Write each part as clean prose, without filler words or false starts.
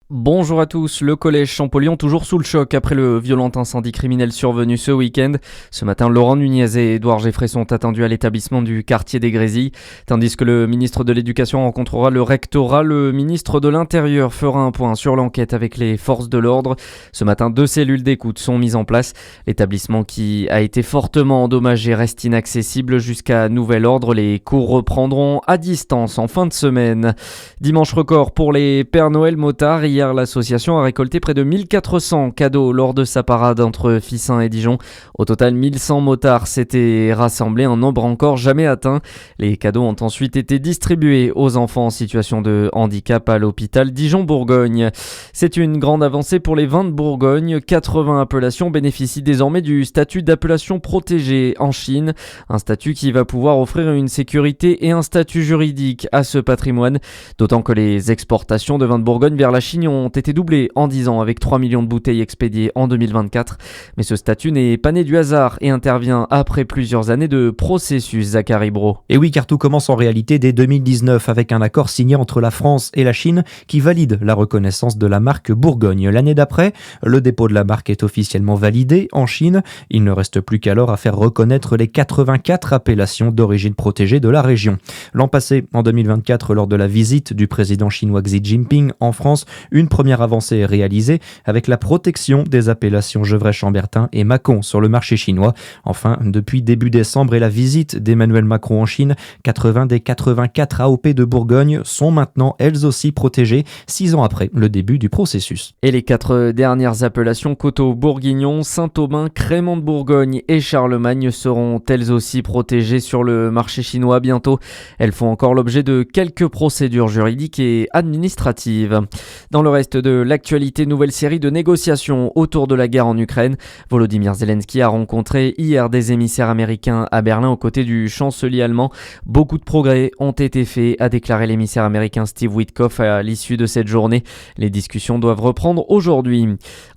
Bonjour à tous, le collège Champollion toujours sous le choc après le violent incendie criminel survenu ce week-end. Ce matin, Laurent Nunez et Édouard Geffray sont attendus à l'établissement du quartier des Grésilles. Tandis que le ministre de l'Éducation rencontrera le rectorat, le ministre de l'Intérieur fera un point sur l'enquête avec les forces de l'ordre. Ce matin, 2 cellules d'écoute sont mises en place. L'établissement qui a été fortement endommagé reste inaccessible jusqu'à nouvel ordre. Les cours reprendront à distance en fin de semaine. Dimanche record pour les Pères Noël motards. Hier, l'association a récolté près de 1400 cadeaux lors de sa parade entre Fissin et Dijon. Au total, 1100 motards s'étaient rassemblés, un nombre encore jamais atteint. Les cadeaux ont ensuite été distribués aux enfants en situation de handicap à l'hôpital Dijon-Bourgogne. C'est une grande avancée pour les vins de Bourgogne. 80 appellations bénéficient désormais du statut d'appellation protégée en Chine. Un statut qui va pouvoir offrir une sécurité et un statut juridique à ce patrimoine. D'autant que les exportations de vins de Bourgogne vers la Chine ont été doublés en 10 ans avec 3 millions de bouteilles expédiées en 2024. Mais ce statut n'est pas né du hasard et intervient après plusieurs années de processus, Zachary Brault. Et oui, car tout commence en réalité dès 2019 avec un accord signé entre la France et la Chine qui valide la reconnaissance de la marque Bourgogne. L'année d'après, le dépôt de la marque est officiellement validé en Chine. Il ne reste plus qu'alors à faire reconnaître les 84 appellations d'origine protégée de la région. L'an passé, en 2024, lors de la visite du président chinois Xi Jinping en France, une première avancée est réalisée avec la protection des appellations Gevrey-Chambertin et Mâcon sur le marché chinois. Enfin, depuis début décembre et la visite d'Emmanuel Macron en Chine, 80 des 84 AOP de Bourgogne sont maintenant elles aussi protégées 6 ans après le début du processus. Et les 4 dernières appellations Coteaux-Bourguignon, Saint-Aubin, Crémant de Bourgogne et Charlemagne seront elles aussi protégées sur le marché chinois bientôt. Elles font encore l'objet de quelques procédures juridiques et administratives. Dans le reste de l'actualité, nouvelle série de négociations autour de la guerre en Ukraine. Volodymyr Zelensky a rencontré hier des émissaires américains à Berlin aux côtés du chancelier allemand. Beaucoup de progrès ont été faits, a déclaré l'émissaire américain Steve Witkoff à l'issue de cette journée. Les discussions doivent reprendre aujourd'hui.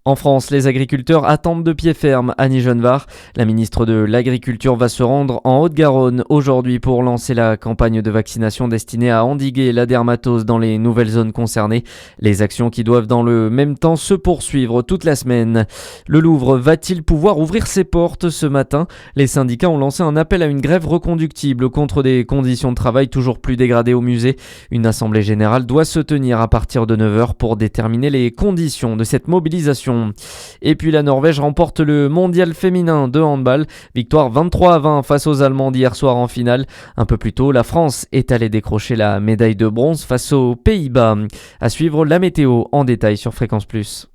En France, les agriculteurs attendent de pied ferme Annie Genevard. La ministre de l'Agriculture va se rendre en Haute-Garonne aujourd'hui pour lancer la campagne de vaccination destinée à endiguer la dermatose dans les nouvelles zones concernées. Les actions qui doivent dans le même temps se poursuivre toute la semaine. Le Louvre va-t-il pouvoir ouvrir ses portes ce matin ? Les syndicats ont lancé un appel à une grève reconductible contre des conditions de travail toujours plus dégradées au musée. Une assemblée générale doit se tenir à partir de 9h pour déterminer les conditions de cette mobilisation. Et puis la Norvège remporte le mondial féminin de handball. Victoire 23-20 face aux Allemands hier soir en finale. Un peu plus tôt, la France est allée décrocher la médaille de bronze face aux Pays-Bas. À suivre la météo en détail sur Fréquence Plus.